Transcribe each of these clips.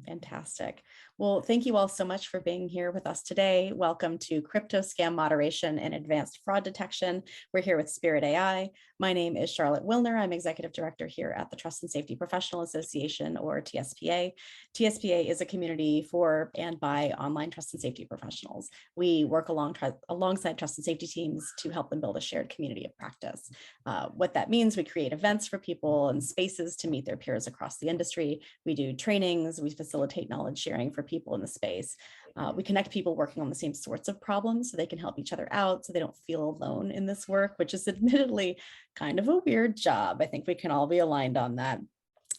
Fantastic. Well, thank you all so much for being here with us today. Welcome to Crypto Scam Moderation and Advanced Fraud Detection. We're here with Spirit AI. My name is Charlotte Wilner. I'm Executive Director here at the Trust and Safety Professional Association, or TSPA. TSPA is a community for and by online trust and safety professionals. We work alongside trust and safety teams to help them build a shared community of practice. What that means, we create events for people and spaces to meet their peers across the industry. We do trainings, we facilitate knowledge sharing for people in the space. We connect people working on the same sorts of problems so they can help each other out so they don't feel alone in this work, which is admittedly kind of a weird job. I think we can all be aligned on that.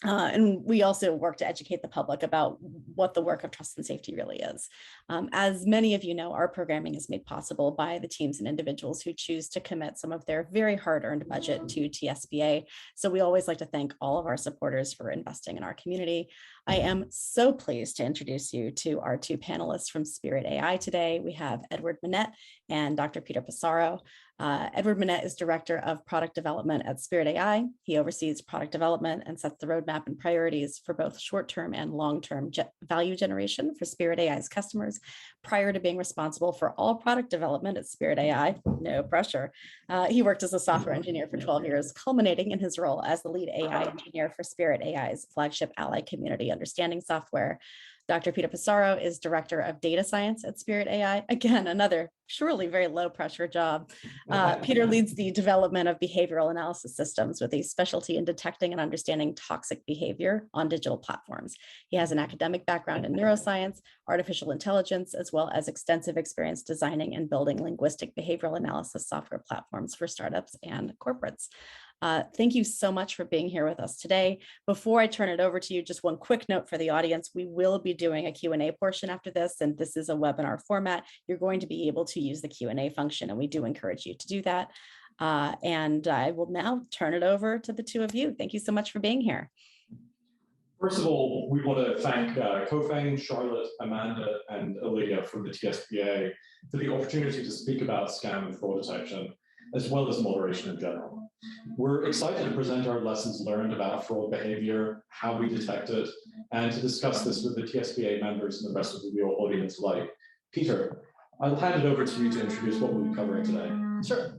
And we also work to educate the public about what the work of trust and safety really is. As many of you know, our programming is made possible by the teams and individuals who choose to commit some of their very hard-earned budget to TSPA. So we always like to thank all of our supporters for investing in our community. I am so pleased to introduce you to our two panelists from Spirit AI today. We have Edward Minette and Dr. Peter Pissarro. Edward Minette is Director of Product Development at Spirit AI. He oversees product development and sets the roadmap and priorities for both short-term and long-term value generation for Spirit AI's customers. Prior to being responsible for all product development at Spirit AI, no pressure, he worked as a software engineer for 12 years, culminating in his role as the lead AI engineer for Spirit AI's flagship ally community understanding software. Dr. Peter Pissarro is Director of Data Science at Spirit AI. Again, another surely very low pressure job. Peter leads the development of behavioral analysis systems with a specialty in detecting and understanding toxic behavior on digital platforms. He has an academic background in neuroscience, artificial intelligence, as well as extensive experience designing and building linguistic behavioral analysis software platforms for startups and corporates. Thank you so much for being here with us today. Before I turn it over to you, just one quick note for the audience. We will be doing a Q&A portion after this, and this is a webinar format. You're going to be able to use the Q&A function, and we do encourage you to do that. And I will now turn it over to the two of you. Thank you so much for being here. First of all, we want to thank Kofeng, Charlotte, Amanda, and Olivia from the TSPA for the opportunity to speak about scam and fraud detection, as well as moderation in general. We're excited to present our lessons learned about fraud behavior, how we detect it, and to discuss this with the TSPA members and the rest of the real audience alike. Peter, I'll hand it over to you to introduce what we'll be covering today. Sure.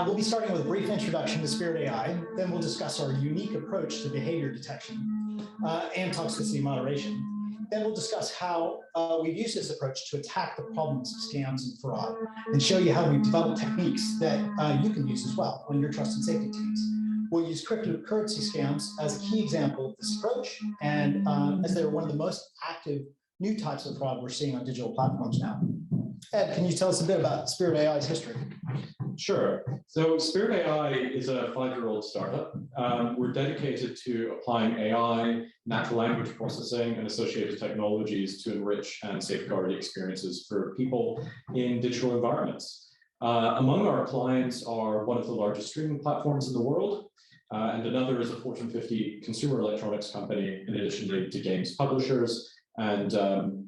We'll be starting with a brief introduction to Spirit AI, then we'll discuss our unique approach to behavior detection and toxicity moderation. Then we'll discuss how we've used this approach to attack the problems of scams and fraud, and show you how we've developed techniques that you can use as well on your trust and safety teams. We'll use cryptocurrency scams as a key example of this approach, and as they're one of the most active new types of fraud we're seeing on digital platforms now. Ed, can you tell us a bit about Spirit AI's history? Sure. So Spirit AI is a 5-year-old startup. We're dedicated to applying AI, natural language processing, and associated technologies to enrich and safeguard experiences for people in digital environments. Among our clients are one of the largest streaming platforms in the world, and another is a Fortune 50 consumer electronics company, in addition to games publishers and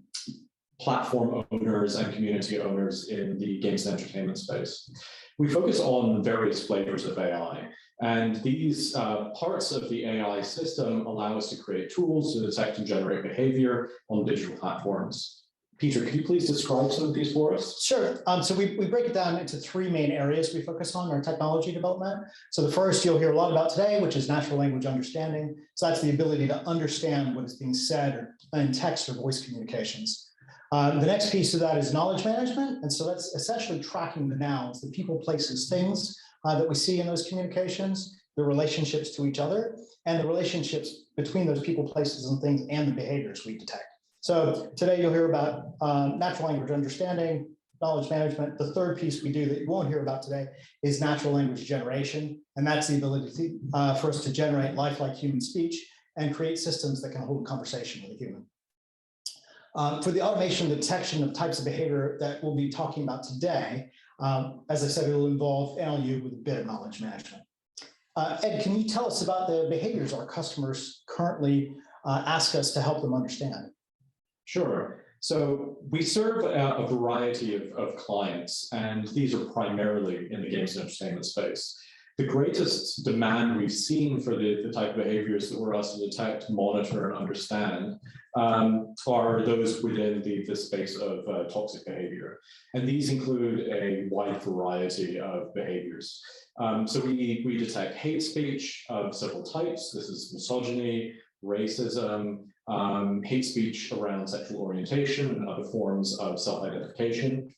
platform owners and community owners in the games and entertainment space. We focus on various flavors of AI, and these parts of the AI system allow us to create tools to detect and generate behavior on digital platforms. Peter, could you please describe some of these for us? Sure. So we break it down into 3 main areas we focus on in our technology development. So the first you'll hear a lot about today, which is natural language understanding. So that's the ability to understand what is being said in text or voice communications. The next piece of that is knowledge management. And so that's essentially tracking the nouns, the people, places, things that we see in those communications, the relationships to each other, and the relationships between those people, places, and things, and the behaviors we detect. So today you'll hear about natural language understanding, knowledge management. The third piece we do that you won't hear about today is natural language generation. And that's the ability for us to generate lifelike human speech and create systems that can hold a conversation with a human. For the automation and detection of types of behavior that we'll be talking about today, as I said, it will involve NLU with a bit of knowledge management. Ed, can you tell us about the behaviors our customers currently ask us to help them understand? Sure. So we serve a variety of clients, and these are primarily in the games and entertainment space. The greatest demand we've seen for the type of behaviors that we're asked to detect, monitor, and understand are those within the space of toxic behavior. And these include a wide variety of behaviors. So we detect hate speech of several types. This is misogyny, racism, hate speech around sexual orientation and other forms of self-identification,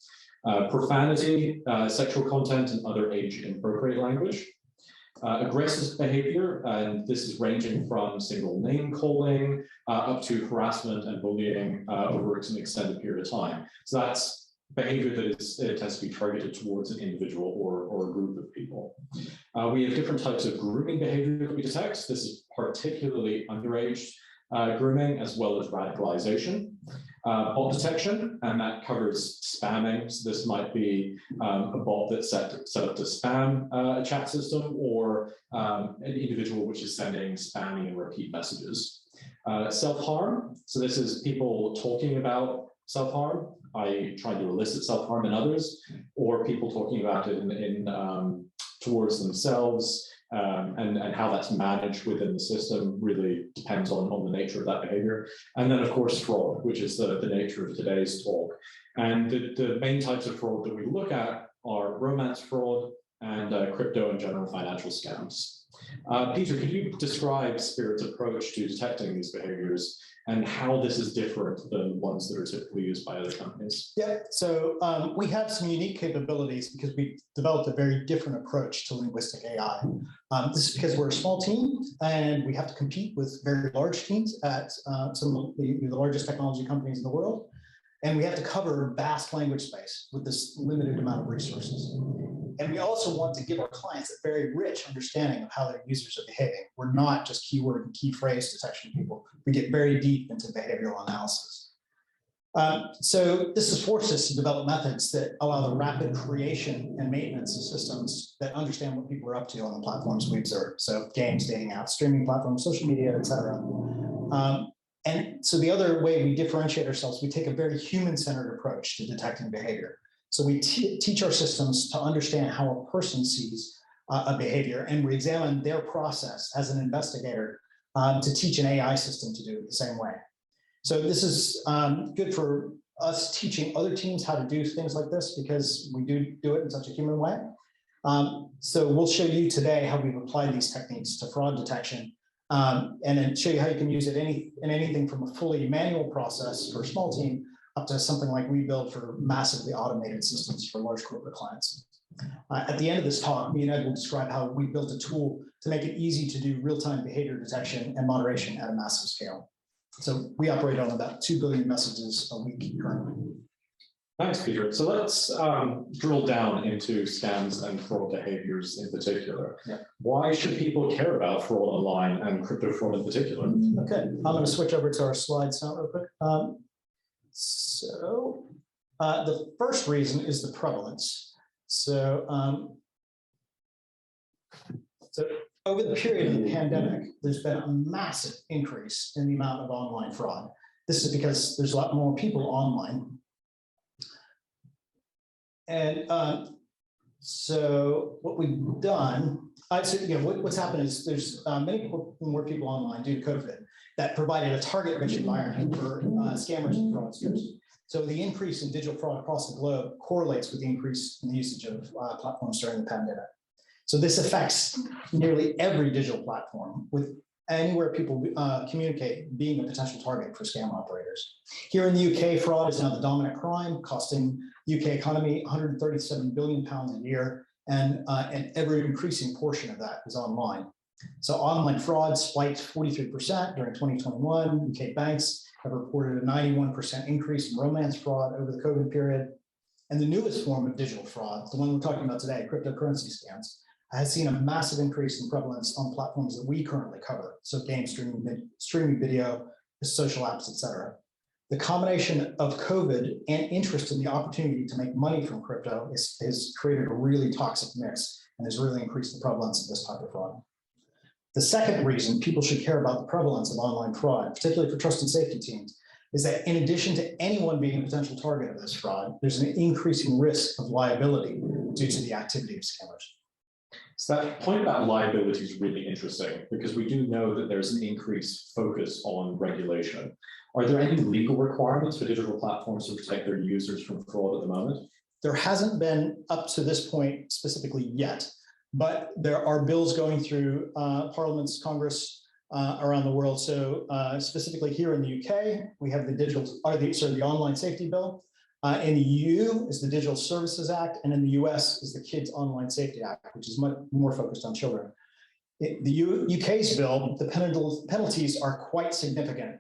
profanity, sexual content, and other age-inappropriate language. Aggressive behavior, and this is ranging from single name calling up to harassment and bullying over an extended period of time. So that's behavior that tends to be targeted towards an individual or a group of people. We have different types of grooming behavior that we detect. This is particularly underage grooming as well as radicalization. Bot detection, and that covers spamming. So this might be a bot that's set up to spam a chat system, or an individual which is sending spamming and repeat messages. Self-harm, so this is people talking about self-harm, i.e. trying to elicit self-harm in others, or people talking about it towards themselves, and how that's managed within the system really depends on the nature of that behavior. And then, of course, fraud, which is the nature of today's talk. And the main types of fraud that we look at are romance fraud and crypto and general financial scams. Peter, could you describe Spirit's approach to detecting these behaviors and how this is different than ones that are typically used by other companies? Yeah, so we have some unique capabilities because we developed a very different approach to linguistic AI. This is because we're a small team and we have to compete with very large teams at some of the largest technology companies in the world. And we have to cover vast language space with this limited amount of resources. And we also want to give our clients a very rich understanding of how their users are behaving. We're not just keyword and key phrase detection people. We get very deep into behavioral analysis. So this has forced us to develop methods that allow the rapid creation and maintenance of systems that understand what people are up to on the platforms we observe. So games, dating apps, streaming platforms, social media, et cetera. And so the other way we differentiate ourselves, we take a very human-centered approach to detecting behavior. So we teach our systems to understand how a person sees a behavior, and we examine their process as an investigator to teach an AI system to do it the same way. So this is good for us teaching other teams how to do things like this because we do it in such a human way. So we'll show you today how we've applied these techniques to fraud detection, and then show you how you can use it in anything from a fully manual process for a small team up to something like we build for massively automated systems for large corporate clients. At the end of this talk, me and Ed will describe how we built a tool to make it easy to do real-time behavior detection and moderation at a massive scale. So we operate on about 2 billion messages a week currently. Thanks, Peter. So let's drill down into scams and fraud behaviors in particular. Yeah. Why should people care about fraud online and crypto fraud in particular? Okay, I'm going to switch over to our slides now real quick. So the first reason is the prevalence. So over the period of the pandemic, there's been a massive increase in the amount of online fraud. This is because there's a lot more people online. And so what we've done, what's happened is there's many more people online due to COVID that provided a target-rich environment for scammers and fraudsters. So the increase in digital fraud across the globe correlates with the increase in the usage of platforms during the pandemic. So this affects nearly every digital platform, with anywhere people communicate being a potential target for scam operators. Here in the UK, fraud is now the dominant crime, costing UK economy £137 billion a year, and an ever increasing portion of that is online. So online fraud spiked 43% during 2021. UK banks have reported a 91% increase in romance fraud over the COVID period. And the newest form of digital fraud, the one we're talking about today, cryptocurrency scams, has seen a massive increase in prevalence on platforms that we currently cover. So game streaming video, social apps, et cetera. The combination of COVID and interest in the opportunity to make money from crypto has created a really toxic mix and has really increased the prevalence of this type of fraud. The second reason people should care about the prevalence of online fraud, particularly for trust and safety teams, is that in addition to anyone being a potential target of this fraud, there's an increasing risk of liability due to the activity of scammers. So that point about liability is really interesting because we do know that there's an increased focus on regulation. Are there any legal requirements for digital platforms to protect their users from fraud at the moment? There hasn't been up to this point specifically yet, but there are bills going through parliaments, Congress around the world. So specifically here in the UK, we have the online safety bill. In the EU is the Digital Services Act, and in the US is the Kids Online Safety Act, which is much more focused on children. The UK's bill, the penalties are quite significant.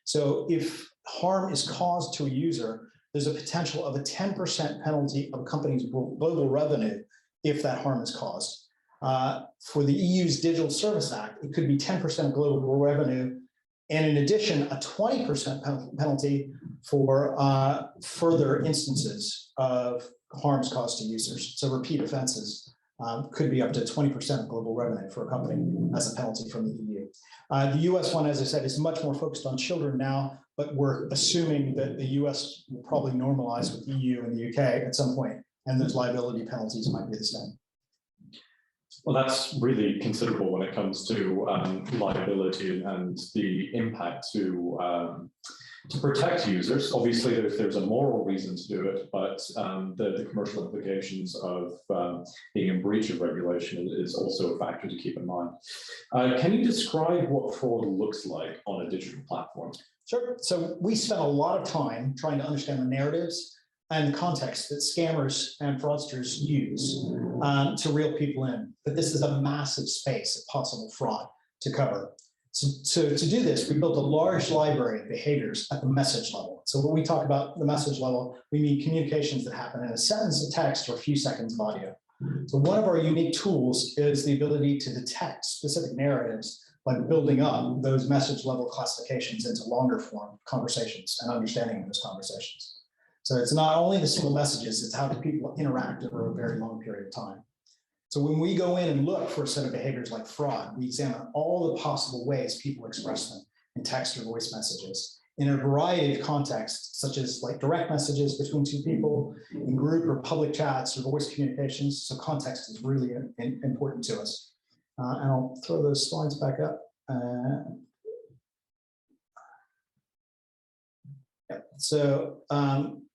So if harm is caused to a user, there's a potential of a 10% penalty of a company's global revenue if that harm is caused. For the EU's Digital Service Act, it could be 10% of global revenue, and in addition, a 20% penalty for further instances of harms caused to users. So repeat offenses could be up to 20% of global revenue for a company as a penalty from the EU. The US one, as I said, is much more focused on children now, but we're assuming that the US will probably normalize with the EU and the UK at some point, and those liability penalties might be the same. Well, that's really considerable when it comes to liability and the impact to protect users. Obviously, there's a moral reason to do it, but the commercial implications of being in breach of regulation is also a factor to keep in mind. Can you describe what fraud looks like on a digital platform? Sure. So we spent a lot of time trying to understand the narratives and the context that scammers and fraudsters use to reel people in. But this is a massive space of possible fraud to cover. So to do this, we built a large library of behaviors at the message level. So when we talk about the message level, we mean communications that happen in a sentence of text or a few seconds of audio. So one of our unique tools is the ability to detect specific narratives by building up those message level classifications into longer form conversations and understanding those conversations. So it's not only the single messages, it's how do people interact over a very long period of time. So when we go in and look for a set of behaviors like fraud, we examine all the possible ways people express them in text or voice messages in a variety of contexts, such as like direct messages between two people, in group or public chats or voice communications. So context is really important to us. And I'll throw those slides back up. So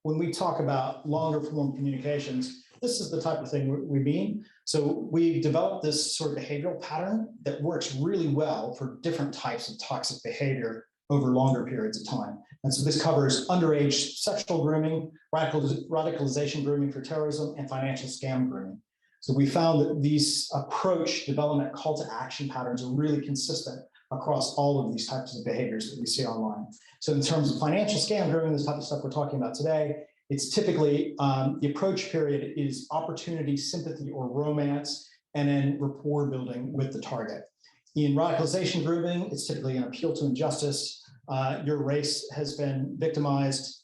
when we talk about longer form communications, this is the type of thing we mean. So we've developed this sort of behavioral pattern that works really well for different types of toxic behavior over longer periods of time. And so this covers underage sexual grooming, radicalization grooming for terrorism, and financial scam grooming. So we found that these approach development call to action patterns are really consistent across all of these types of behaviors that we see online. So in terms of financial scam grooming, this type of stuff we're talking about today, it's typically, the approach period is opportunity, sympathy, or romance, and then rapport building with the target. In radicalization grooming, it's typically an appeal to injustice. Your race has been victimized.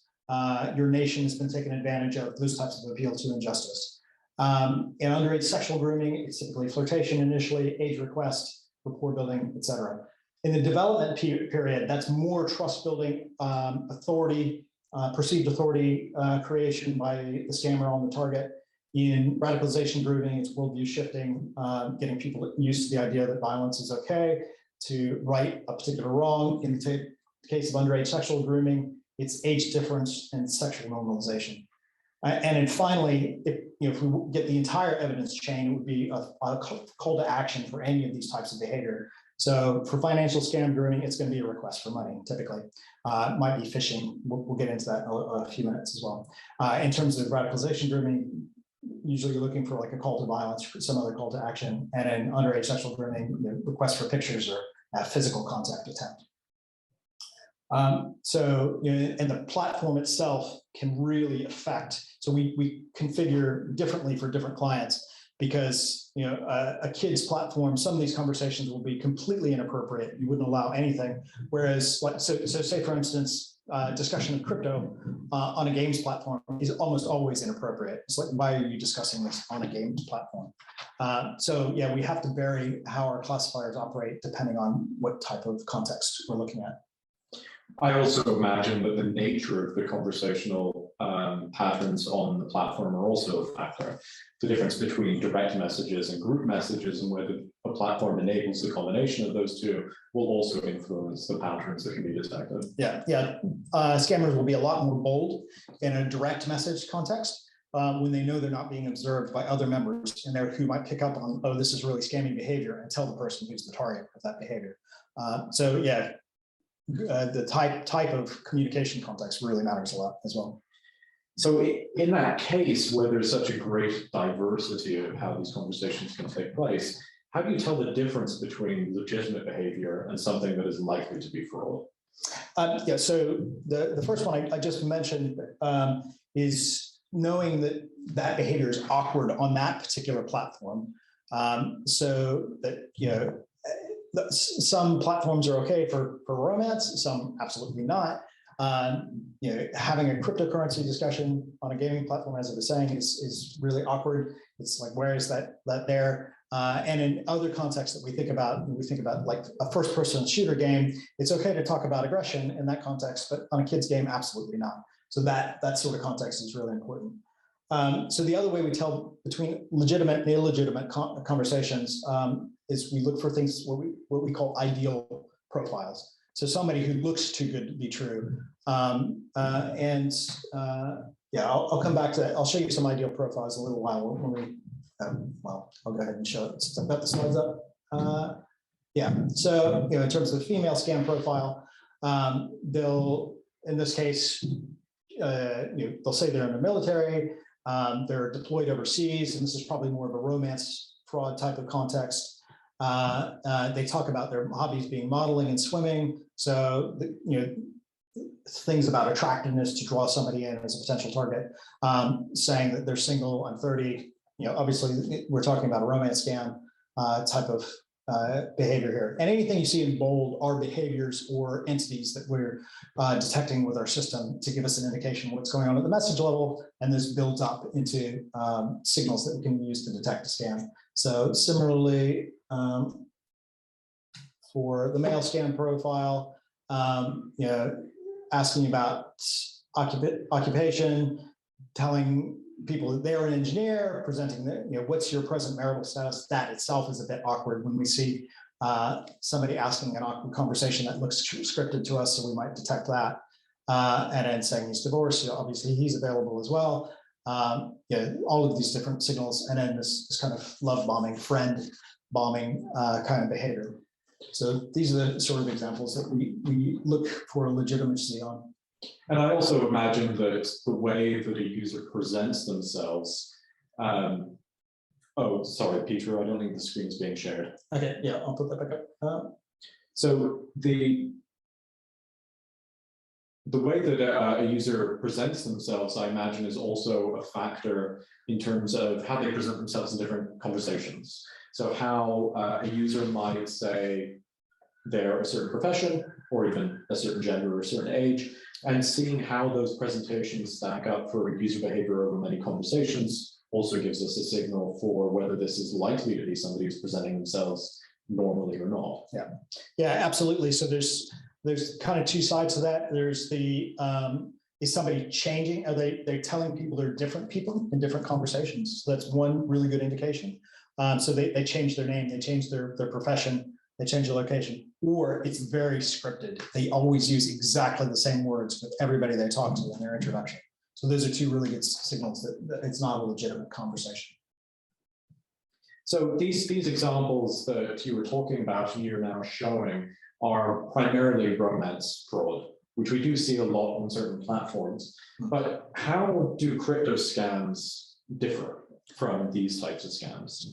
Your nation has been taken advantage of, those types of appeal to injustice. In underage sexual grooming, it's typically flirtation initially, age request, rapport building, etc. In the development period, that's more trust building, authority, perceived authority creation by the scammer on the target. In radicalization grooming, it's worldview shifting, getting people used to the idea that violence is okay, to right a particular wrong. In the case of underage sexual grooming, it's age difference and sexual normalization. And then finally, if we get the entire evidence chain, it would be a call to action for any of these types of behavior. So for financial scam grooming, it's going to be a request for money, typically. Might be phishing. We'll get into that in a few minutes as well. In terms of radicalization grooming, usually you're looking for like a call to violence, for some other call to action. And in underage sexual grooming, request for pictures or a physical contact attempt. And the platform itself can really affect. So we configure differently for different clients because a kid's platform, some of these conversations will be completely inappropriate. You wouldn't allow anything. Whereas, so say for instance, discussion of crypto on a games platform is almost always inappropriate. It's like, why are you discussing this on a games platform? So yeah, we have to vary how our classifiers operate depending on what type of context we're looking at. I also imagine that the nature of the conversational patterns on the platform are also a factor. The difference between direct messages and group messages and whether a platform enables the combination of those two will also influence the patterns that can be detected. Yeah. Scammers will be a lot more bold in a direct message context when they know they're not being observed by other members in there who might pick up on, oh, this is really scamming behavior, and tell the person who's the target of that behavior. So yeah, the type of communication context really matters a lot as well. So in that case, where there's such a great diversity of how these conversations can take place, how do you tell the difference between legitimate behavior and something that is likely to be fraud? Yeah, so the first one I just mentioned is knowing that that behavior is awkward on that particular platform. So that, you know, some platforms are okay for romance, some absolutely not. You know, having a cryptocurrency discussion on a gaming platform, as I was saying, is really awkward. It's like, where is that there? And in other contexts that we think about, like a first-person shooter game, it's okay to talk about aggression in that context, but on a kid's game, absolutely not. So that sort of context is really important. So the other way we tell between legitimate and illegitimate conversations is we look for things what we call ideal profiles. So somebody who looks too good to be true. Yeah, I'll come back to that. I'll show you some ideal profiles in a little while when we, well, I'll go ahead and show it since I've got the slides up. Yeah, so, you know, in terms of the female scam profile, they'll, in this case, you know, they'll say they're in the military, they're deployed overseas, and this is probably more of a romance fraud type of context. They talk about their hobbies being modeling and swimming. So, you know, things about attractiveness to draw somebody in as a potential target, saying that they're single, I'm 30. You know, obviously we're talking about a romance scam type of behavior here. And anything you see in bold are behaviors or entities that we're detecting with our system to give us an indication of what's going on at the message level. And this builds up into signals that we can use to detect a scam. So similarly, for the male scam profile, you know, asking about occupation, telling people that they're an engineer, presenting that, you know, what's your present marital status? That itself is a bit awkward when we see somebody asking an awkward conversation that looks scripted to us, so we might detect that. And then saying he's divorced, you know, obviously he's available as well. Yeah, all of these different signals, and then this kind of love bombing, friend bombing kind of behavior. So these are the sort of examples that we look for legitimacy on. And I also imagine that the way that a user presents themselves, oh, sorry, Peter, I don't think the screen is being shared. Okay, yeah, I'll put that back up. So the way that a user presents themselves, I imagine, is also a factor in terms of how they present themselves in different conversations. So how a user might say they're a certain profession, or even a certain gender or a certain age, and seeing how those presentations stack up for user behavior over many conversations also gives us a signal for whether this is likely to be somebody who's presenting themselves normally or not. Yeah, absolutely. So there's kind of two sides to that. There's the is somebody changing? Are they telling people they're different people in different conversations? So that's one really good indication. So they change their name, they change their profession, they change their location, or it's very scripted. They always use exactly the same words with everybody they talk to in their introduction. So those are two really good signals that it's not a legitimate conversation. So these examples that you were talking about and you're now showing are primarily romance fraud, which we do see a lot on certain platforms. But how do crypto scams differ from these types of scams?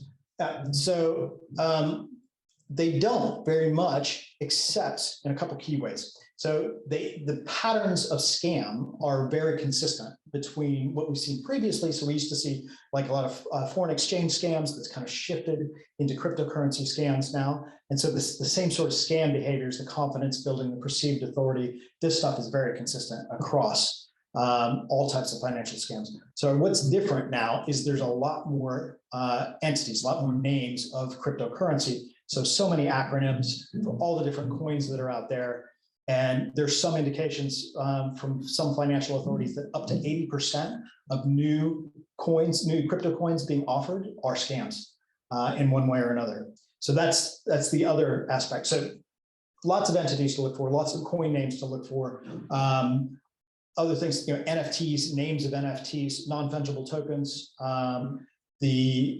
They don't very much, except in a couple key ways. So the patterns of scam are very consistent between what we've seen previously. So we used to see like a lot of foreign exchange scams that's kind of shifted into cryptocurrency scams now. And so the same sort of scam behaviors, the confidence building, the perceived authority, this stuff is very consistent across all types of financial scams. So what's different now is there's a lot more entities, a lot more names of cryptocurrency. So many acronyms for all the different coins that are out there. And there's some indications from some financial authorities that up to 80% of new coins, new crypto coins being offered are scams in one way or another. So that's the other aspect. So lots of entities to look for, lots of coin names to look for. Other things, NFTs, names of NFTs, non-fungible tokens, the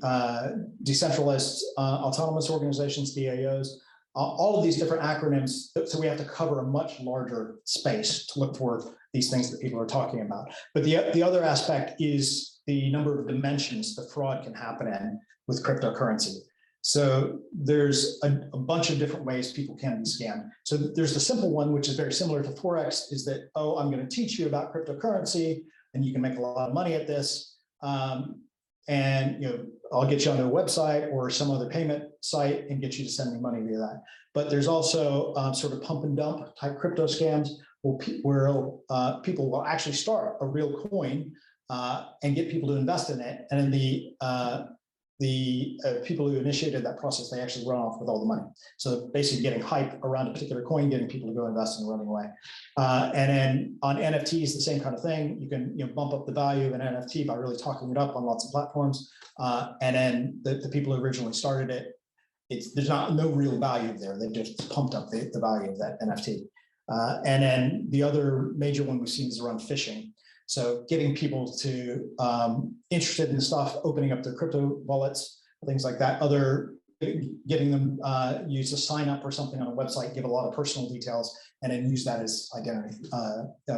decentralized autonomous organizations, DAOs, all of these different acronyms. So we have to cover a much larger space to look for these things that people are talking about. But the other aspect is the number of dimensions that fraud can happen in with cryptocurrency. So there's a bunch of different ways people can be scammed. So there's the simple one, which is very similar to Forex, is that, oh, I'm going to teach you about cryptocurrency and you can make a lot of money at this. And I'll get you on a website or some other payment site and get you to send me money via that. But there's also sort of pump and dump type crypto scams where people will actually start a real coin and get people to invest in it. And then the people who initiated that process, they actually run off with all the money. So basically getting hype around a particular coin, getting people to go invest and running away. And then on NFTs, the same kind of thing. You can bump up the value of an NFT by really talking it up on lots of platforms. And then the people who originally started it, there's no real value there. They've just pumped up the value of that NFT. And then the other major one we've seen is around phishing. So getting people to interested in stuff, opening up their crypto wallets, things like that. Getting them use a sign up or something on a website, give a lot of personal details, and then use that as identity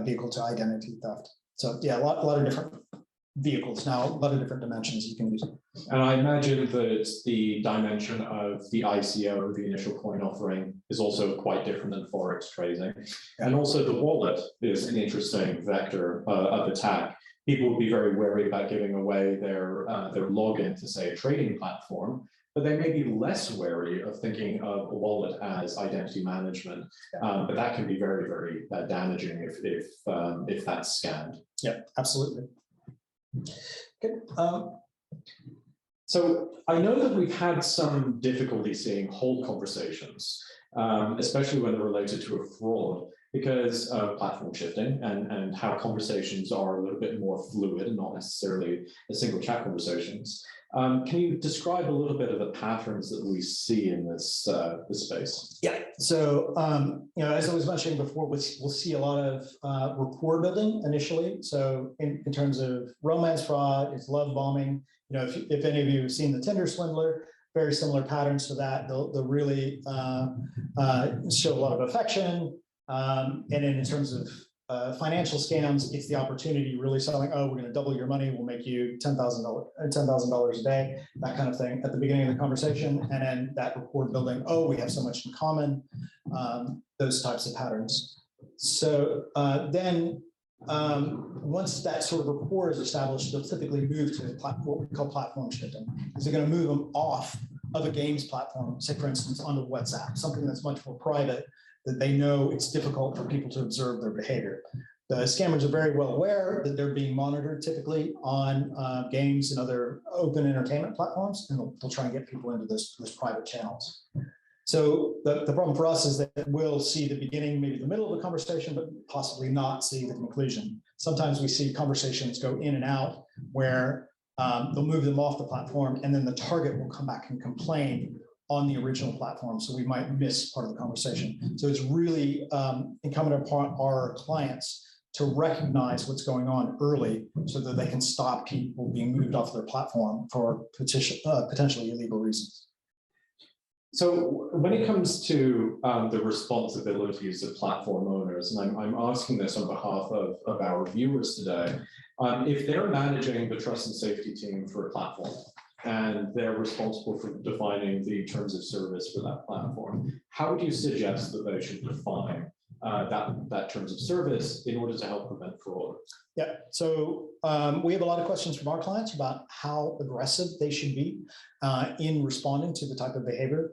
vehicle to identity theft. So yeah, a lot of different vehicles now, a lot of different dimensions you can use. And I imagine that the dimension of the ICO, the initial coin offering, is also quite different than Forex trading. And also the wallet is an interesting vector of attack. People would be very wary about giving away their login to, say, a trading platform, but they may be less wary of thinking of a wallet as identity management. But that can be very, very damaging if that's scammed. Yeah, absolutely. Good. So I know that we've had some difficulty seeing whole conversations, especially when they're related to a fraud, because of platform shifting and how conversations are a little bit more fluid and not necessarily a single chat conversations. Can you describe a little bit of the patterns that we see in this space? Yeah. So as I was mentioning before, we'll see a lot of rapport building initially. So in terms of romance fraud, it's love bombing. If any of you have seen the Tinder swindler, very similar patterns to that. They'll really show a lot of affection. And then in terms of financial scams, it's the opportunity really selling, oh, we're going to double your money. We'll make you $10,000 a day, that kind of thing at the beginning of the conversation. And then that rapport building, oh, we have so much in common, those types of patterns. So then once that sort of rapport is established, they'll typically move to what we call platform shifting. Is they're going to move them off of a games platform, say, for instance, onto WhatsApp, something that's much more private, that they know it's difficult for people to observe their behavior. The scammers are very well aware that they're being monitored typically on games and other open entertainment platforms, and they'll try and get people into those private channels. So the problem for us is that we'll see the beginning, maybe the middle of the conversation, but possibly not see the conclusion. Sometimes we see conversations go in and out where they'll move them off the platform, and then the target will come back and complain on the original platform. So we might miss part of the conversation. So it's really incumbent upon our clients to recognize what's going on early so that they can stop people being moved off their platform for potentially illegal reasons. So when it comes to the responsibilities of platform owners, and I'm asking this on behalf of our viewers today, if they're managing the trust and safety team for a platform, and they're responsible for defining the terms of service for that platform, how would you suggest that they should define that terms of service in order to help prevent fraud? Yeah, so we have a lot of questions from our clients about how aggressive they should be in responding to the type of behavior.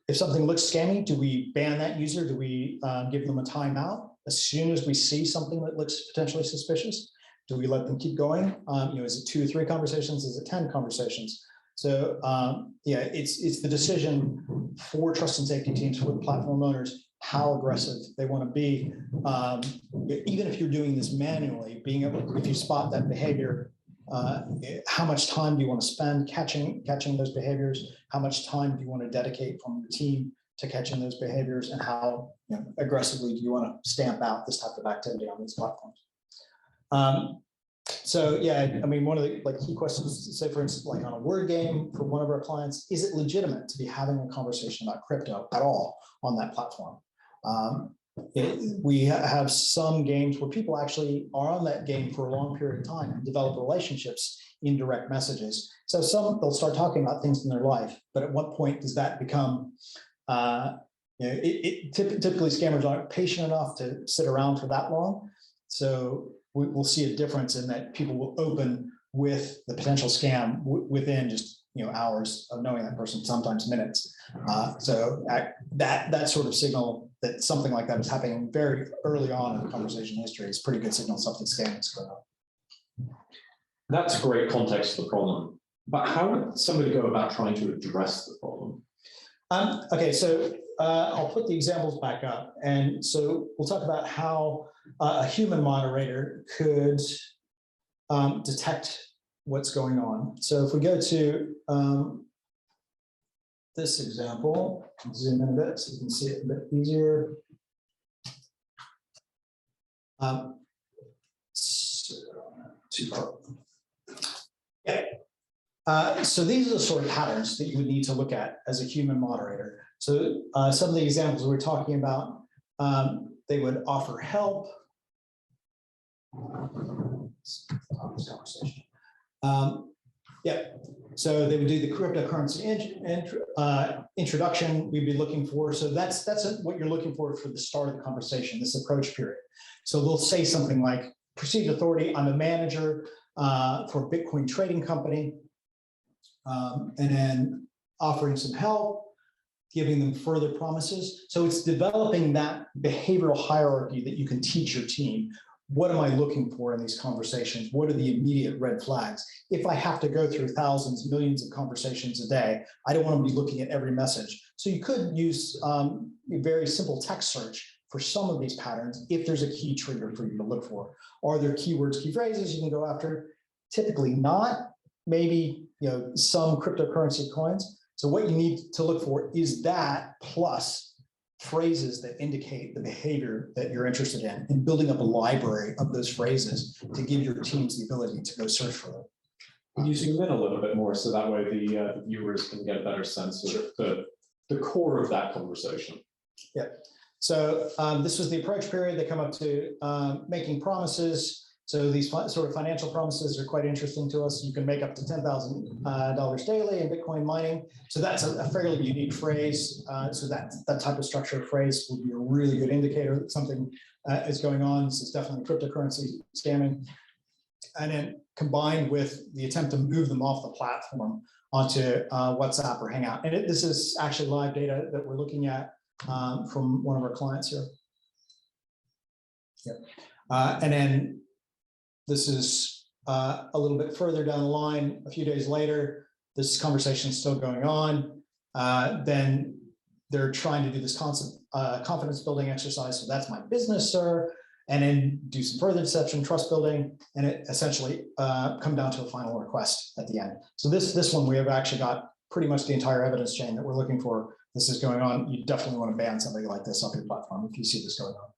If something looks scammy, do we ban that user? Do we give them a timeout as soon as we see something that looks potentially suspicious? Do we let them keep going? Is it 2 or 3 conversations? Is it 10 conversations? So yeah, it's the decision for trust and safety teams, for the platform owners, how aggressive they want to be. Even if you're doing this manually, being able, if you spot that behavior, how much time do you want to spend catching those behaviors? How much time do you want to dedicate from your team to catching those behaviors, and how aggressively do you want to stamp out this type of activity on these platforms? So yeah, I mean, one of the key questions, say for instance, like on a word game for one of our clients, is it legitimate to be having a conversation about crypto at all on that platform? We have some games where people actually are on that game for a long period of time and develop relationships in direct messages. So some, they'll start talking about things in their life, but at what point does that become, typically scammers aren't patient enough to sit around for that long. So we'll see a difference in that people will open with the potential scam within just hours of knowing that person, sometimes minutes. So that sort of signal that something like that is happening very early on in the conversation history is pretty good signal something scam is going on. That's great context for the problem. But how would somebody go about trying to address the problem? Okay, so I'll put the examples back up. And so we'll talk about how a human moderator could detect what's going on. So if we go to this example, I'll zoom in a bit so you can see it a bit easier. So these are the sort of patterns that you would need to look at as a human moderator. So some of the examples we're talking about, they would offer help. Yeah, so they would do the cryptocurrency introduction we'd be looking for. So that's what you're looking for the start of the conversation, this approach period. So they'll say something like, perceived authority, I'm a manager for a Bitcoin trading company, and then offering some help, giving them further promises. So it's developing that behavioral hierarchy that you can teach your team. What am I looking for in these conversations? What are the immediate red flags? If I have to go through thousands, millions of conversations a day, I don't want to be looking at every message. So you could use a very simple text search for some of these patterns if there's a key trigger for you to look for. Are there keywords, key phrases you can go after? Typically not. Maybe some cryptocurrency coins. So what you need to look for is that plus phrases that indicate the behavior that you're interested in, and building up a library of those phrases to give your teams the ability to go search for them. Could you zoom in a little bit more so that way the viewers can get a better sense of the core of that conversation? Yeah. So this was the approach period. They come up to making promises. So these sort of financial promises are quite interesting to us. You can make up to $10,000 daily in Bitcoin mining. So that's a fairly unique phrase. So that type of structure of phrase would be a really good indicator that something is going on. This is definitely cryptocurrency scamming. And then combined with the attempt to move them off the platform onto WhatsApp or Hangout. And this is actually live data that we're looking at from one of our clients here. Yeah. And then this is a little bit further down the line, a few days later, this conversation is still going on. Then they're trying to do this confidence building exercise. So that's my business, sir. And then do some further deception, trust building, and it essentially come down to a final request at the end. So this one, we have actually got pretty much the entire evidence chain that we're looking for. This is going on. You definitely want to ban somebody like this off your platform if you see this going on.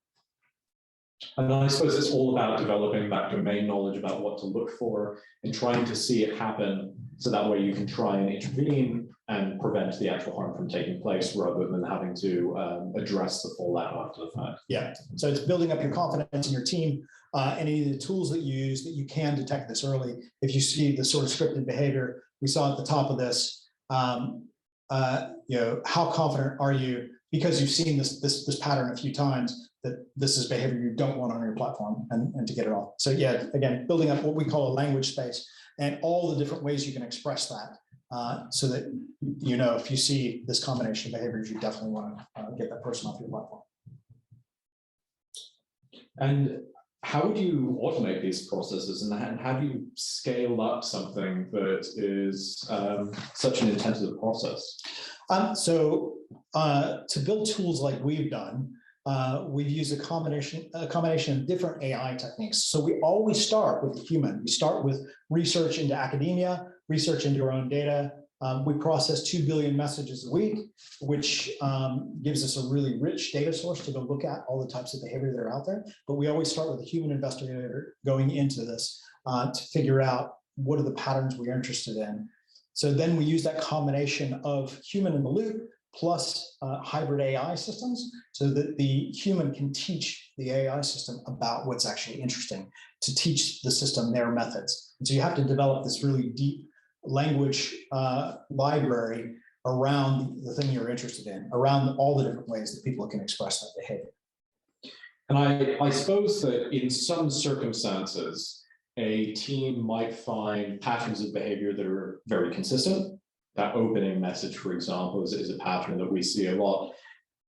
And I suppose it's all about developing that domain knowledge about what to look for and trying to see it happen, so that way you can try and intervene and prevent the actual harm from taking place rather than having to address the fallout after the fact. Yeah, so it's building up your confidence in your team, any of the tools that you use that you can detect this early. If you see the sort of scripted behavior we saw at the top of this, how confident are you, because you've seen this pattern a few times, that this is behavior you don't want on your platform, and to get it off. So yeah, again, building up what we call a language space and all the different ways you can express that, so that if you see this combination of behaviors, you definitely want to get that person off your platform. And how would you automate these processes, and how do you scale up something that is such an intensive process? To build tools like we've done, we've used a combination of different AI techniques. So we always start with the human. We start with research into academia, research into our own data. We process 2 billion messages a week, which gives us a really rich data source to go look at all the types of behavior that are out there. But we always start with a human investigator going into this to figure out what are the patterns we're interested in. So then we use that combination of human in the loop plus hybrid AI systems so that the human can teach the AI system about what's actually interesting, to teach the system their methods. And so you have to develop this really deep language library around the thing you're interested in, around all the different ways that people can express that behavior. And I suppose that in some circumstances, a team might find patterns of behavior that are very consistent. That opening message, for example, is a pattern that we see a lot.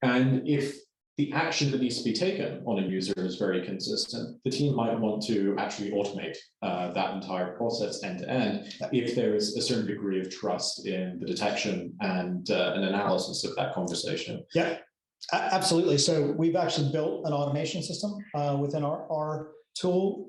And if the action that needs to be taken on a user is very consistent, the team might want to actually automate that entire process end to end if there is a certain degree of trust in the detection and an analysis of that conversation. Yeah, absolutely. So we've actually built an automation system within our tool,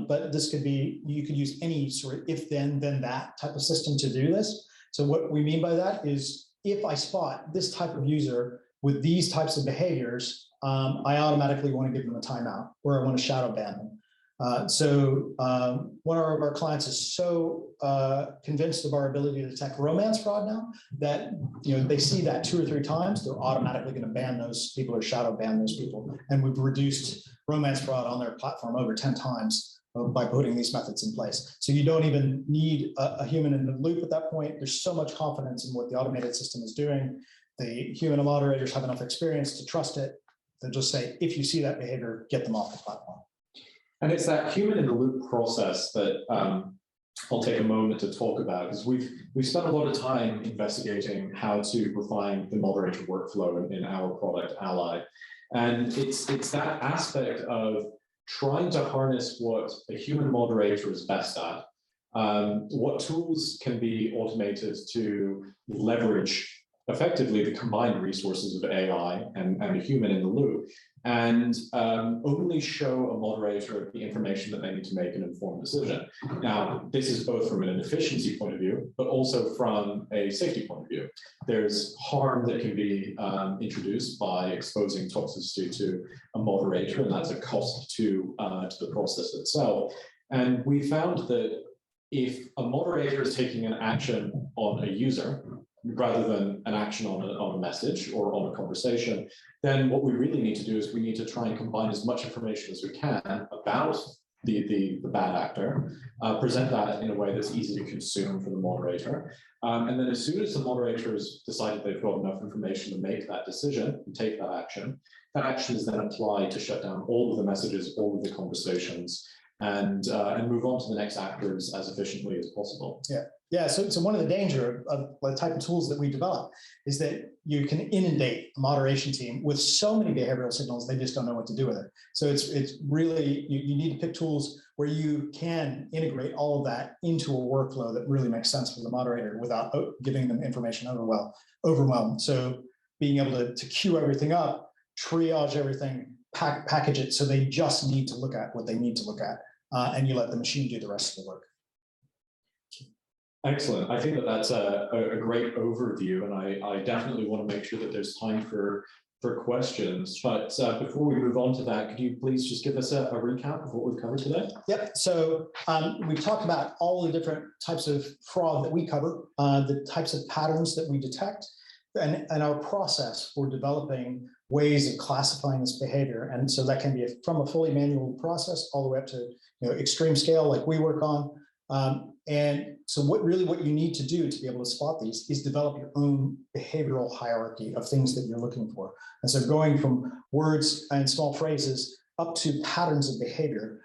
but this could be, you could use any sort of if then that type of system to do this. So what we mean by that is if I spot this type of user with these types of behaviors, I automatically want to give them a timeout or I want to shadow ban them. One of our clients is so convinced of our ability to detect romance fraud now that they see that 2 or 3 times, they're automatically going to ban those people or shadow ban those people. And we've reduced romance fraud on their platform over 10 times by putting these methods in place. So you don't even need a human in the loop at that point. There's so much confidence in what the automated system is doing. The human moderators have enough experience to trust it. They'll just say, if you see that behavior, get them off the platform. And it's that human in the loop process that I'll take a moment to talk about, because we've spent a lot of time investigating how to refine the moderator workflow in our product Ally. And it's that aspect of trying to harness what a human moderator is best at, what tools can be automated to leverage effectively the combined resources of AI and a human in the loop, and only show a moderator the information that they need to make an informed decision. Now, this is both from an efficiency point of view, but also from a safety point of view. There's harm that can be introduced by exposing toxicity to a moderator, and that's a cost to the process itself. And we found that if a moderator is taking an action on a user, rather than an action on a message or on a conversation, then what we really need to do is we need to try and combine as much information as we can about the bad actor, present that in a way that's easy to consume for the moderator. And then as soon as the moderator has decided they've got enough information to make that decision and take that action is then applied to shut down all of the messages, all of the conversations, and move on to the next actors as efficiently as possible. Yeah. So one of the danger of the type of tools that we develop is that you can inundate a moderation team with so many behavioral signals, they just don't know what to do with it. So it's really, you need to pick tools where you can integrate all of that into a workflow that really makes sense for the moderator without giving them information overwhelm. So being able to queue everything up, triage everything, package it so they just need to look at what they need to look at, and you let the machine do the rest of the work. Excellent. I think that that's a great overview, and I definitely want to make sure that there's time for questions. But before we move on to that, could you please just give us a recap of what we've covered today? Yep. So we've talked about all the different types of fraud that we cover, the types of patterns that we detect, and our process for developing ways of classifying this behavior. And so that can be from a fully manual process all the way up to extreme scale like we work on. And so what you need to do to be able to spot these is develop your own behavioral hierarchy of things that you're looking for. And so going from words and small phrases up to patterns of behavior,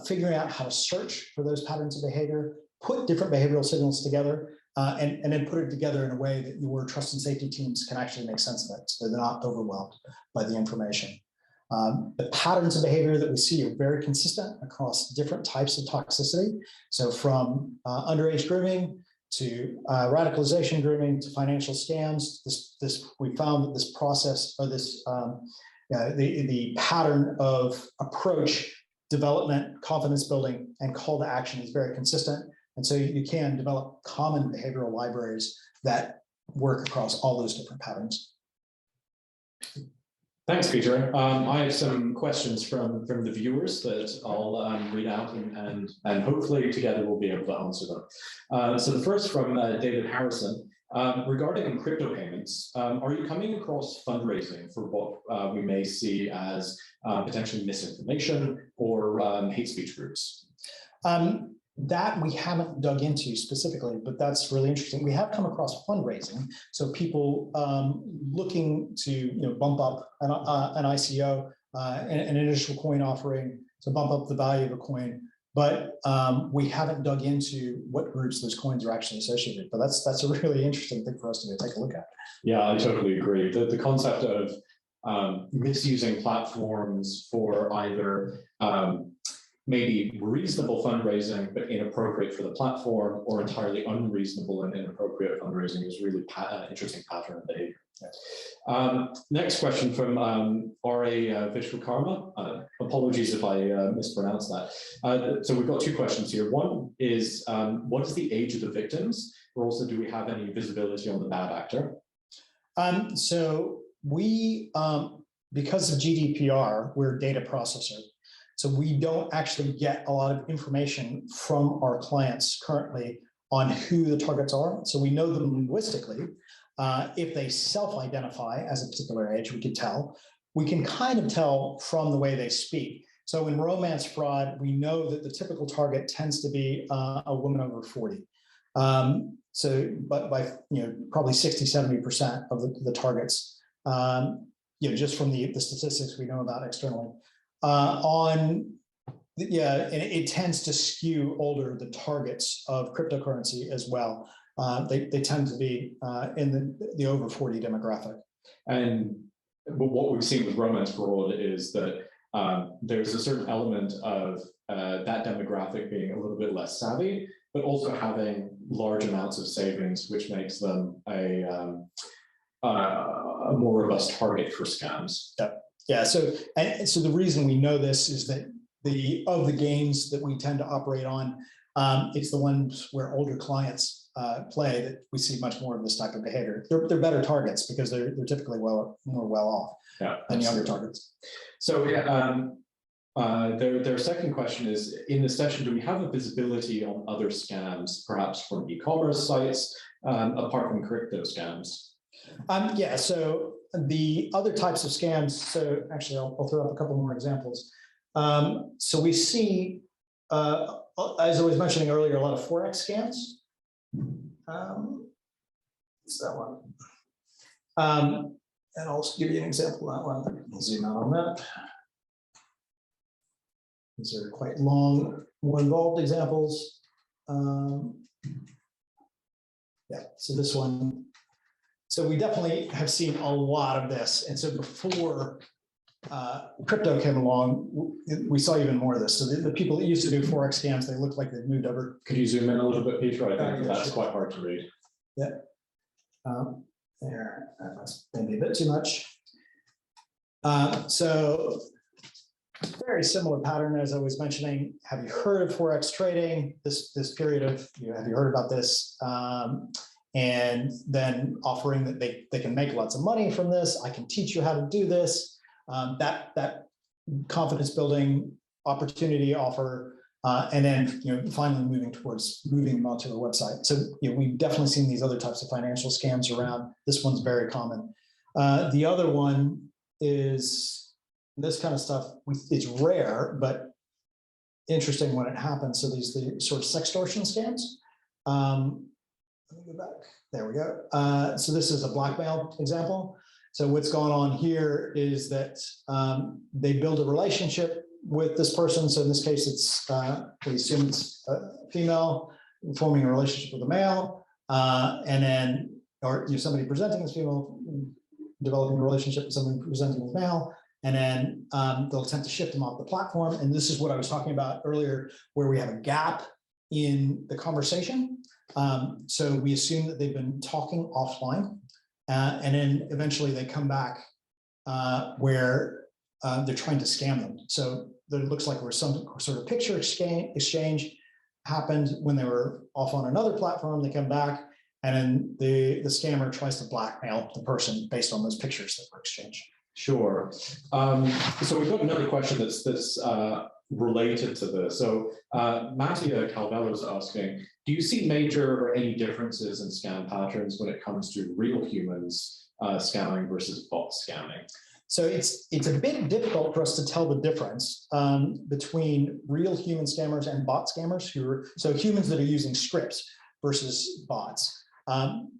figuring out how to search for those patterns of behavior, put different behavioral signals together, and then put it together in a way that your trust and safety teams can actually make sense of it, so they're not overwhelmed by the information. The patterns of behavior that we see are very consistent across different types of toxicity. So from underage grooming to radicalization grooming to financial scams, we found that this process or this the pattern of approach, development, confidence building, and call to action is very consistent. And so you can develop common behavioral libraries that work across all those different patterns. Thanks, Peter. I have some questions from the viewers that I'll read out and hopefully together we'll be able to answer them. So the first from David Harrison. Regarding crypto payments, are you coming across fundraising for what we may see as potentially misinformation or hate speech groups? That we haven't dug into specifically, but that's really interesting. We have come across fundraising, so people looking to bump up an ICO, an initial coin offering to bump up the value of a coin, but we haven't dug into what groups those coins are actually associated. But that's a really interesting thing for us to take a look at. Yeah, I totally agree. The concept of misusing platforms for either maybe reasonable fundraising, but inappropriate for the platform, or entirely unreasonable and inappropriate fundraising is really interesting pattern of behavior. Yeah. Next question from R.A. Vishwakarma. Apologies if I mispronounced that. So we've got two questions here. One is, what is the age of the victims? Or also, do we have any visibility on the bad actor? So we, because of GDPR, we're a data processor. So we don't actually get a lot of information from our clients currently on who the targets are. So we know them linguistically. If they self-identify as a particular age, we can tell. We can kind of tell from the way they speak. So in romance fraud, we know that the typical target tends to be a woman over 40. But by probably 60–70% of the targets, just from the statistics we know about externally. And it tends to skew older, the targets of cryptocurrency as well. They tend to be in the over 40 demographic. And what we've seen with romance fraud is that there's a certain element of that demographic being a little bit less savvy, but also having large amounts of savings, which makes them a more robust target for scams. Yeah, so the reason we know this is that of the games that we tend to operate on, it's the ones where older clients play that we see much more of this type of behavior. They're better targets because they're typically more well off than younger targets. So their second question is, in this session, do we have a visibility on other scams, perhaps from e-commerce sites, apart from crypto scams? Yeah, so the other types of scams, so actually I'll throw up a couple more examples. So we see, as I was mentioning earlier, a lot of Forex scams. It's that one. And I'll give you an example of that one. I'll zoom out on that. These are quite long, more involved examples. Yeah, so this one. So we definitely have seen a lot of this. And so before crypto came along, we saw even more of this. So the people that used to do Forex scams, they look like they've moved over. Could you zoom in a little bit, Peter? I think that's quite hard to read. Yeah. There, that's maybe a bit too much. So very similar pattern as I was mentioning. Have you heard of Forex trading? This period of, have you heard about this? And then offering that they can make lots of money from this. I can teach you how to do this. That confidence building opportunity offer, and then finally moving towards moving them onto a website. So we've definitely seen these other types of financial scams around. This one's very common. The other one is this kind of stuff. It's rare, but interesting when it happens. So these the sort of sextortion scams. Let me go back. There we go. So this is a blackmail example. So what's going on here is that they build a relationship with this person. So in this case, it's we assume it's a female forming a relationship with a male, and then somebody presenting as female developing a relationship with somebody presenting as male, and then they'll attempt to shift them off the platform. And this is what I was talking about earlier, where we have a gap in the conversation. So we assume that they've been talking offline, and then eventually they come back where they're trying to scam them. So it looks like some sort of picture exchange happened when they were off on another platform. They come back, and then the scammer tries to blackmail the person based on those pictures that were exchanged. Sure. So we've got another question that's related to this. So Mattia Calvello is asking, do you see major or any differences in scam patterns when it comes to real humans scamming versus bot scamming? So it's a bit difficult for us to tell the difference between real human scammers and bot scammers, so humans that are using scripts versus bots.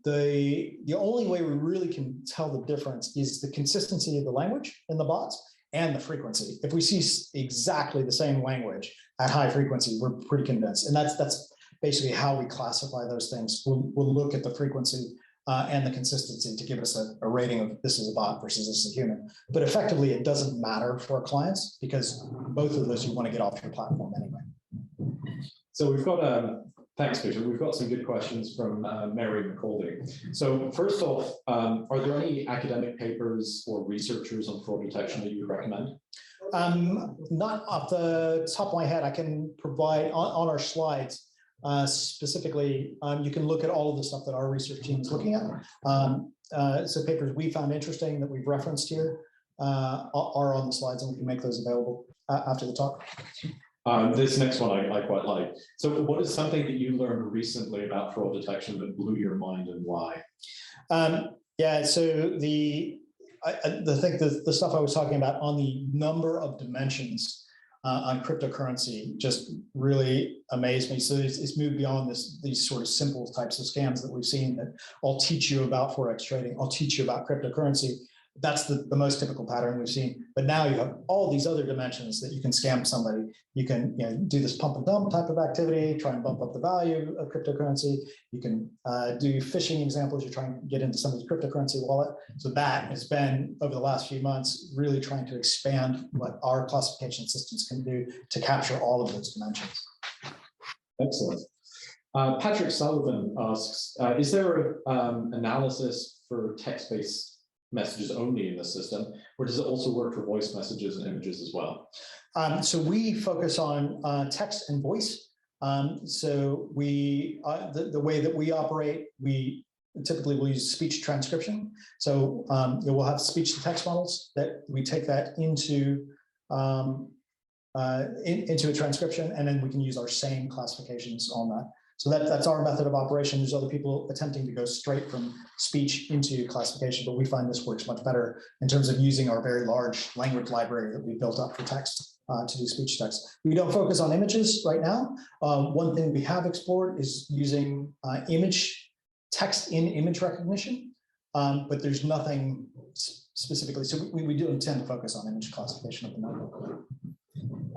The only way we really can tell the difference is the consistency of the language in the bots and the frequency. If we see exactly the same language at high frequency, we're pretty convinced. And that's basically how we classify those things. We'll look at the frequency and the consistency to give us a rating of this is a bot versus this is a human. But effectively, it doesn't matter for our clients because both of those you want to get off your platform anyway. So we've got thanks, Peter. We've got some good questions from Mary McCauley. So first off, are there any academic papers or researchers on fraud detection that you recommend? Not off the top of my head. I can provide on our slides specifically. You can look at all of the stuff that our research team is looking at. So papers we found interesting that we've referenced here are on the slides, and we can make those available after the talk. This next one I quite like. So what is something that you learned recently about fraud detection that blew your mind, and why? Yeah, so the stuff I was talking about on the number of dimensions on cryptocurrency just really amazed me. So it's moved beyond these sort of simple types of scams that we've seen that I'll teach you about Forex trading, I'll teach you about cryptocurrency. That's the most typical pattern we've seen. But now you have all these other dimensions that you can scam somebody. You can do this pump and dump type of activity, try and bump up the value of cryptocurrency. You can do phishing examples. You're trying to get into somebody's cryptocurrency wallet. So that has been, over the last few months, really trying to expand what our classification systems can do to capture all of those dimensions. Excellent. Patrick Sullivan asks, is there analysis for text-based messages only in the system, or does it also work for voice messages and images as well? So we focus on text and voice. So we the way that we operate, we typically will use speech transcription. So we'll have speech to text models that we take that into a transcription, and then we can use our same classifications on that. So that's our method of operation. There's other people attempting to go straight from speech into classification, but we find this works much better in terms of using our very large language library that we built up for text to do speech text. We don't focus on images right now. One thing we have explored is using text in image recognition, but there's nothing specifically. So we do intend to focus on image classification at the moment.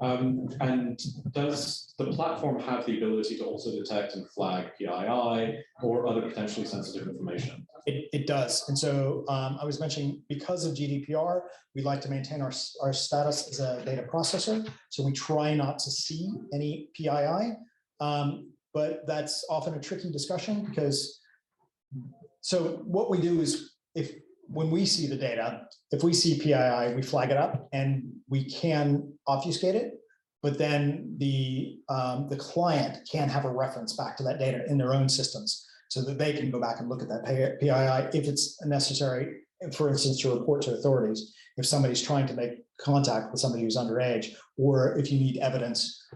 And does the platform have the ability to also detect and flag PII or other potentially sensitive information? It does. And so I was mentioning, because of GDPR, we like to maintain our status as a data processor. So we try not to see any PII, but that's often a tricky discussion because, so what we do is when we see the data, if we see PII, we flag it up and we can obfuscate it, but then the client can have a reference back to that data in their own systems so that they can go back and look at that PII if it's necessary, for instance, to report to authorities if somebody's trying to make contact with somebody who's underage, or if you need evidence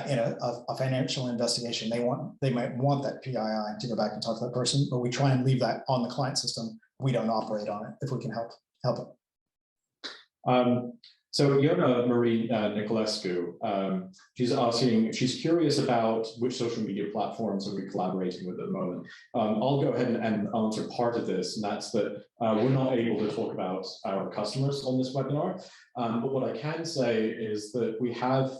in a financial investigation, they might want that PII to go back and talk to that person, but we try and leave that on the client system. We don't operate on it if we can help it. So Yona Marie Nicolescu, she's asking, she's curious about which social media platforms are we collaborating with at the moment. I'll go ahead and answer part of this, and that's that we're not able to talk about our customers on this webinar. But what I can say is that we have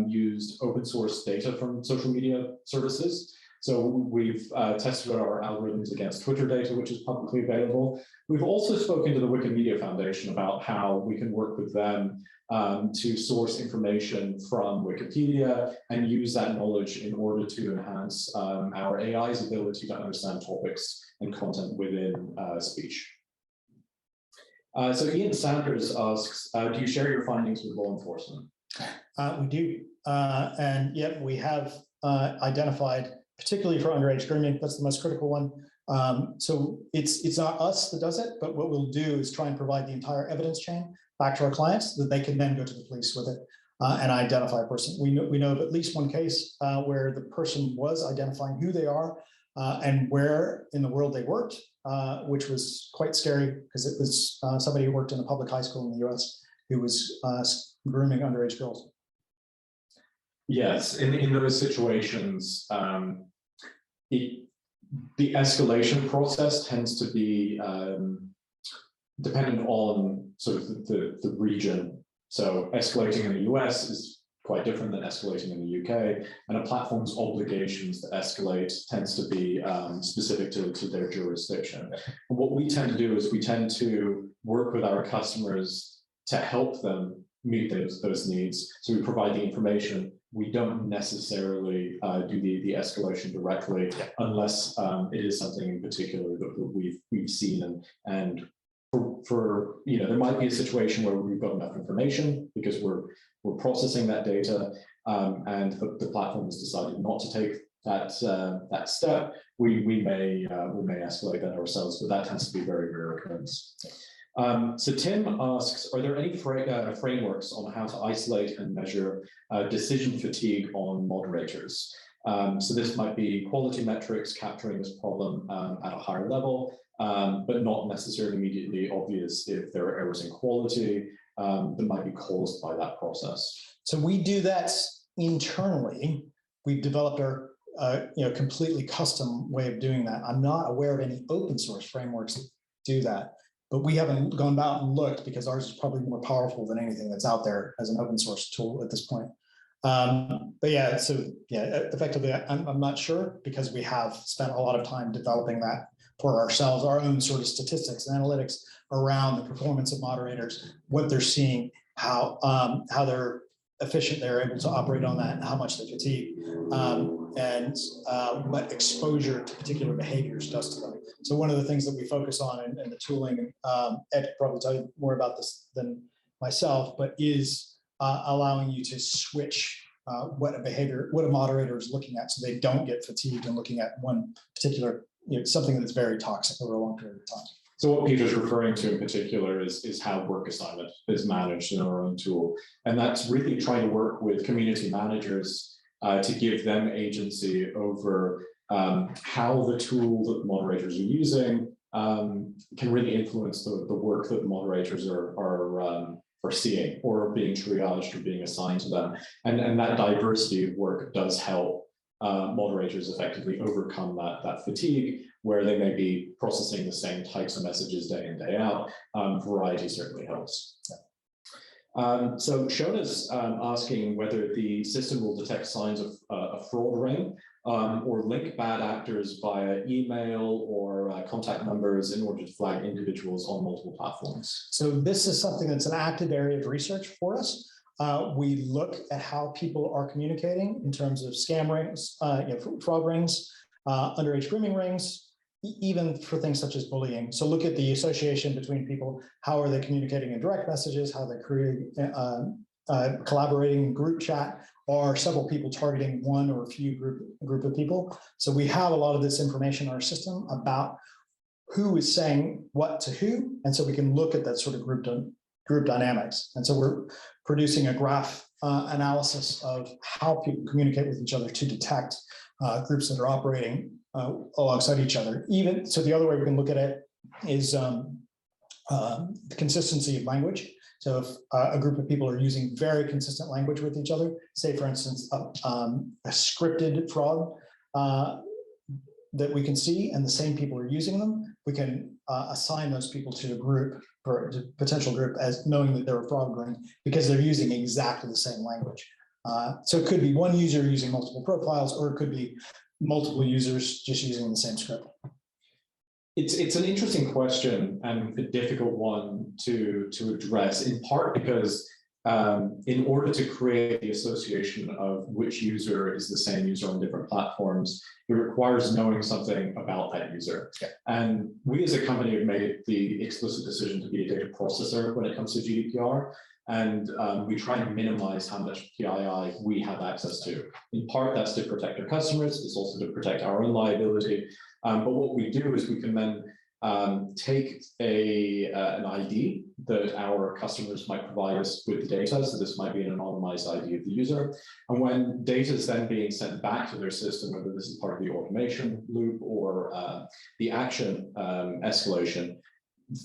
used open source data from social media services. So we've tested our algorithms against Twitter data, which is publicly available. We've also spoken to the Wikimedia Foundation about how we can work with them to source information from Wikipedia and use that knowledge in order to enhance our AI's ability to understand topics and content within speech. So Ian Sanders asks, do you share your findings with law enforcement? We do. And yet we have identified, particularly for underage grooming, that's the most critical one. So it's not us that does it, but what we'll do is try and provide the entire evidence chain back to our clients so that they can then go to the police with it and identify a person. We know of at least one case where the person was identifying who they are and where in the world they worked, which was quite scary because it was somebody who worked in a public high school in the US who was grooming underage girls. Yes, in those situations, the escalation process tends to be dependent on sort of the region. So escalating in the US is quite different than escalating in the UK, and a platform's obligations to escalate tends to be specific to their jurisdiction. And what we tend to do is we tend to work with our customers to help them meet those needs. So we provide the information. We don't necessarily do the escalation directly unless it is something in particular that we've seen. And for there might be a situation where we've got enough information because we're processing that data, and the platform has decided not to take that step. We may escalate that ourselves, but that tends to be very rare occurrence. So Tim asks, are there any frameworks on how to isolate and measure decision fatigue on moderators? So this might be quality metrics capturing this problem at a higher level, but not necessarily immediately obvious if there are errors in quality that might be caused by that process. So we do that internally. We've developed our completely custom way of doing that. I'm not aware of any open source frameworks that do that. But we haven't gone out and looked because ours is probably more powerful than anything that's out there as an open source tool at this point. But yeah, so yeah, effectively, I'm not sure because we have spent a lot of time developing that for ourselves, our own sort of statistics and analytics around the performance of moderators, what they're seeing, how they're efficient they're able to operate on that, and how much they fatigue, and what exposure to particular behaviors does to them. So one of the things that we focus on in the tooling, Ed could probably tell you more about this than myself, but is allowing you to switch what a moderator is looking at, so they don't get fatigued and looking at one particular, something that's very toxic over a long period of time. So what Peter's referring to in particular is how work assignment is managed in our own tool. And that's really trying to work with community managers to give them agency over how the tool that moderators are using can really influence the work that the moderators are seeing or being triaged or being assigned to them. And that diversity of work does help moderators effectively overcome that fatigue, where they may be processing the same types of messages day in, day out. Variety certainly helps. So Shona's asking whether the system will detect signs of a fraud ring or link bad actors via email or contact numbers in order to flag individuals on multiple platforms. So this is something that's an active area of research for us. We look at how people are communicating in terms of scam rings, fraud rings, underage grooming rings, even for things such as bullying. So look at the association between people. How are they communicating in direct messages? How they're creating, collaborating in group chat, or several people targeting one or a few group of people. So we have a lot of this information in our system about who is saying what to who. And so we can look at that sort of group dynamics. And so we're producing a graph analysis of how people communicate with each other to detect groups that are operating alongside each other. Even so, the other way we can look at it is the consistency of language. So if a group of people are using very consistent language with each other, say for instance, a scripted fraud that we can see and the same people are using them, we can assign those people to a group, or a potential group, as knowing that they're a fraud ring because they're using exactly the same language. So it could be one user using multiple profiles, or it could be multiple users just using the same script? It's an interesting question and a difficult one to address, in part because in order to create the association of which user is the same user on different platforms, it requires knowing something about that user. Yeah. And we as a company have made the explicit decision to be a data processor when it comes to GDPR. And we try and minimize how much PII we have access to. In part, that's to protect our customers. It's also to protect our own liability. But what we do is we can then take an ID that our customers might provide us with the data. So this might be an anonymized ID of the user. And when data is then being sent back to their system, whether this is part of the automation loop or the action escalation,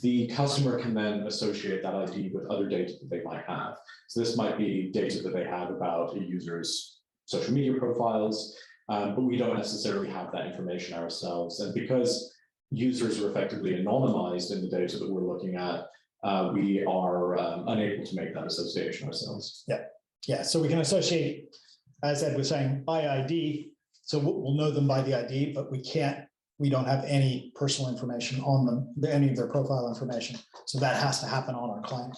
the customer can then associate that ID with other data that they might have. So this might be data that they have about a user's social media profiles, but we don't necessarily have that information ourselves. And because users are effectively anonymized in the data that we're looking at, we are unable to make that association ourselves. Yeah, so we can associate, as Ed was saying, by ID. So we'll know them by the ID, but we don't have any personal information on them, any of their profile information. So that has to happen on our client.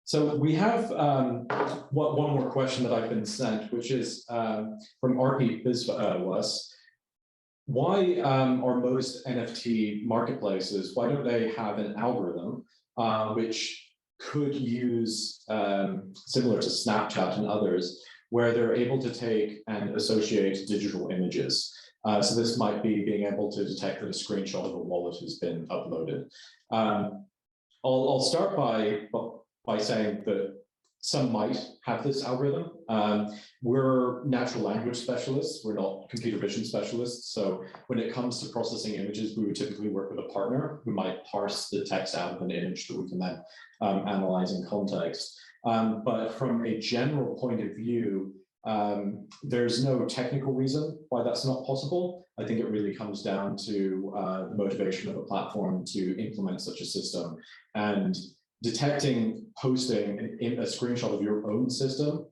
So we have one more question that I've been sent, which is from RP Bizwas. Why are most NFT marketplaces, why don't they have an algorithm which could use, similar to Snapchat and others, where they're able to take and associate digital images? So this might be being able to detect that a screenshot of a wallet has been uploaded. I'll start by saying that some might have this algorithm. We're natural language specialists. We're not computer vision specialists. So when it comes to processing images, we would typically work with a partner who might parse the text out of an image that we can then analyze in context. But from a general point of view, there's no technical reason why that's not possible. I think it really comes down to the motivation of a platform to implement such a system. And detecting posting a screenshot of your own system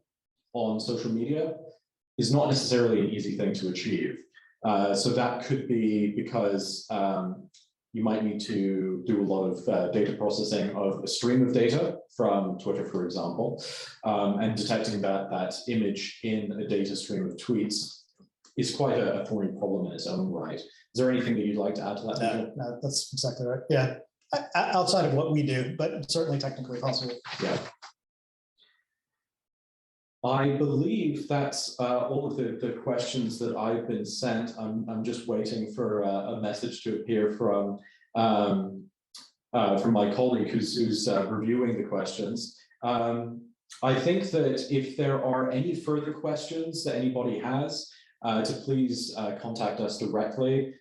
on social media is not necessarily an easy thing to achieve. So that could be because you might need to do a lot of data processing of a stream of data from Twitter, for example, and detecting that image in a data stream of tweets is quite a thorny problem in its own right. Is there anything that you'd like to add to that? No, that's exactly right. Yeah, outside of what we do, but certainly technically possible. Yeah. I believe that's all of the questions that I've been sent. I'm just waiting for a message to appear from my colleague who's reviewing the questions. I think that if there are any further questions that anybody has, to please contact us directly.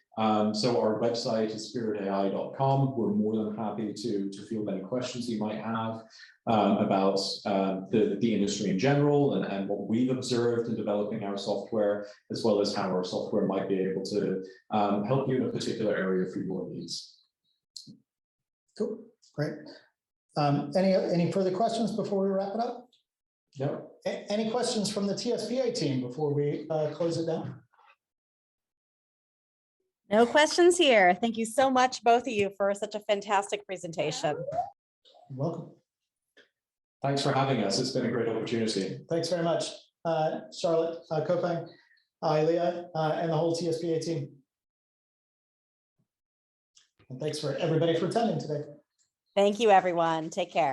So our website is spiritai.com. We're more than happy to field any questions you might have about the industry in general and what we've observed in developing our software, as well as how our software might be able to help you in a particular area for your needs. Cool, great. Any further questions before we wrap it up? No. Any questions from the TSPA team before we close it down? No questions here. Thank you so much, both of you, for such a fantastic presentation. You're welcome. Thanks for having us. It's been a great opportunity. Thanks very much, Charlotte, Kopang, Leah, and the whole TSPA team. And thanks for everybody for attending today. Thank you, everyone. Take care.